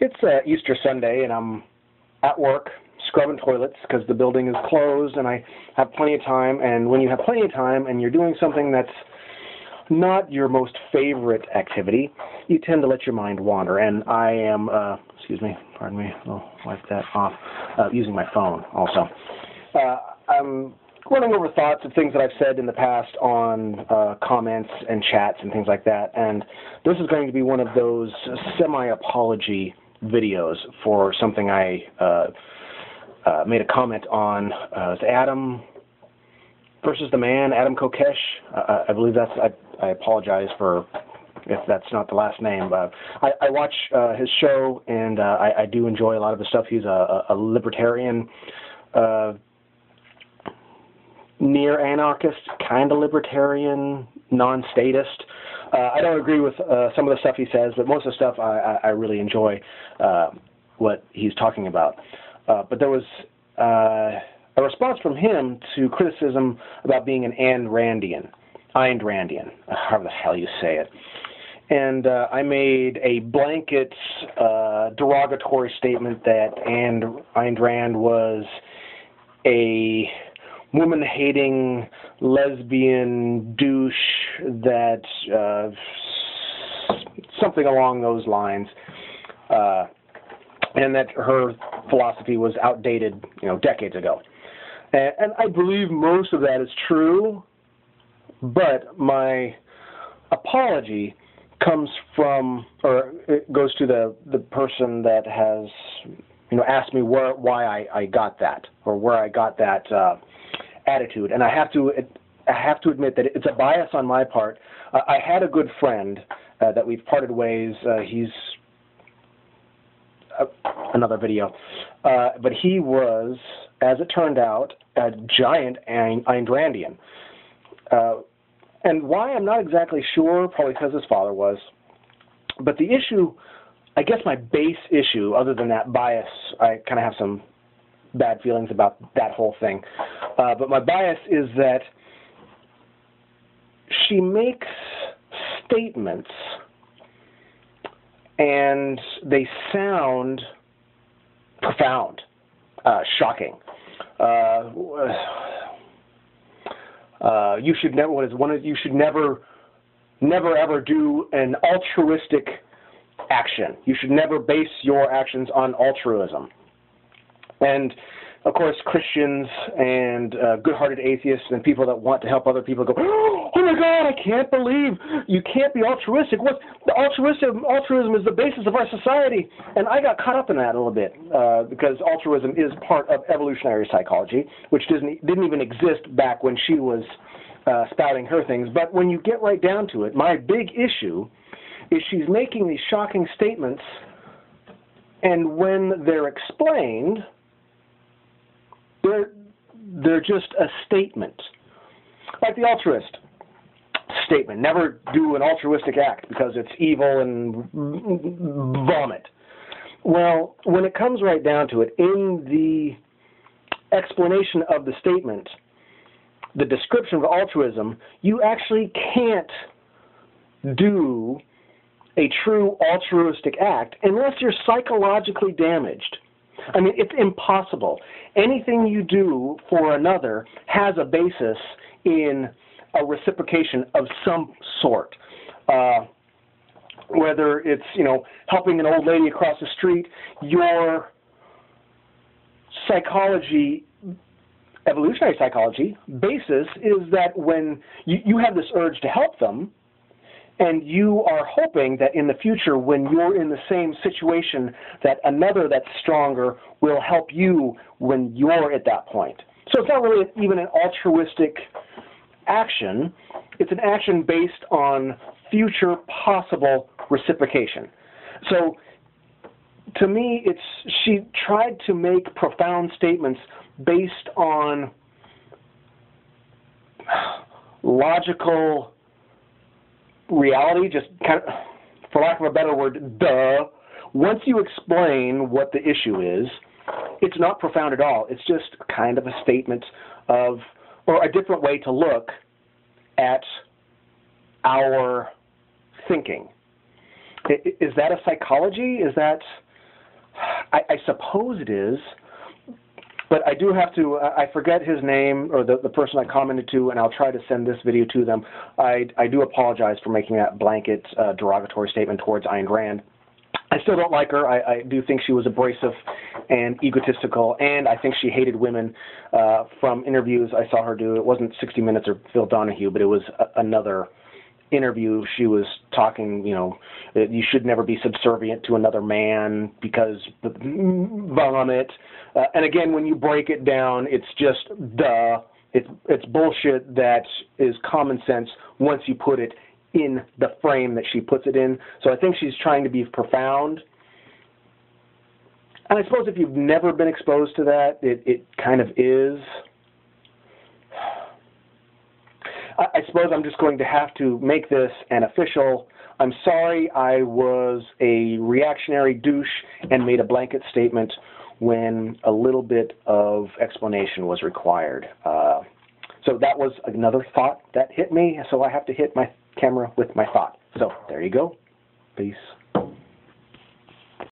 It's Easter Sunday, and I'm at work scrubbing toilets because the building is closed, and I have plenty of time. And when you have plenty of time and you're doing something that's not your most favorite activity, you tend to let your mind wander. And I am, pardon me, I'll wipe that off, using my phone also. I'm running over thoughts of things that I've said in the past on comments and chats and things like that. And this is going to be one of those semi-apology videos for something I made a comment on. It's Adam versus the man, Adam Kokesh. I believe that's, I apologize for if that's not the last name. I watch his show, and I do enjoy a lot of the stuff. He's a libertarian, near-anarchist, kind of libertarian, non-statist. I don't agree with some of the stuff he says, but most of the stuff I really enjoy what he's talking about. But there was a response from him to criticism about being an Ayan Randian, however the hell you say it. And I made a blanket derogatory statement that Ayan Rand was a woman-hating lesbian douche, that something along those lines, and that her philosophy was outdated, decades ago. And I believe most of that is true, but my apology comes from, or it goes to the person that has, asked me why I got that, or where I got that attitude. And I have to admit that it's a bias on my part. I had a good friend that we've parted ways. He's another video, but he was, as it turned out, a giant Ayn Randian. And why, I'm not exactly sure, probably because his father was. But the issue, I guess my base issue, other than that bias, I kind of have some bad feelings about that whole thing. But my bias is that she makes statements and they sound profound, shocking. You should never ever do an altruistic action. You should never base your actions on altruism. And of course, Christians and good-hearted atheists and people that want to help other people go, oh my God, I can't believe you can't be altruistic. Altruism is the basis of our society. And I got caught up in that a little bit because altruism is part of evolutionary psychology, which didn't even exist back when she was spouting her things. But when you get right down to it, my big issue is she's making these shocking statements, and when they're explained, they're just a statement. Like the altruist statement, never do an altruistic act because it's evil and vomit. Well, when it comes right down to it, in the explanation of the statement, the description of altruism, you actually can't do a true altruistic act unless you're psychologically damaged. I mean, it's impossible. Anything you do for another has a basis in a reciprocation of some sort. Whether it's, helping an old lady across the street, your psychology, evolutionary psychology, basis is that when you have this urge to help them, and you are hoping that in the future, when you're in the same situation, that another that's stronger will help you when you're at that point. So it's not really even an altruistic action. It's an action based on future possible reciprocation. So to me, she tried to make profound statements based on logical reality, just kind of, for lack of a better word, duh. Once you explain what the issue is, it's not profound at all. It's just kind of a statement of, or a different way to look at our thinking. Is that a psychology? Is that I suppose it is, but I do have to, I forget his name, or the person I commented to, and I'll try to send this video to them. I do apologize for making that blanket derogatory statement towards Ayan Rand. I still don't like her. I do think she was abrasive and egotistical, and I think she hated women. From interviews I saw her do, it wasn't 60 Minutes or Phil Donahue, but it was another interview. She was talking, you know, that you should never be subservient to another man because vomit. And again, when you break it down, it's just it's bullshit that is common sense once you put it in the frame that she puts it in. So I think she's trying to be profound. And I suppose if you've never been exposed to that, it kind of is. I suppose I'm just going to have to make this an official. I'm sorry I was a reactionary douche and made a blanket statement when a little bit of explanation was required. So that was another thought that hit me, so I have to hit my camera with my thought. So there you go. Peace.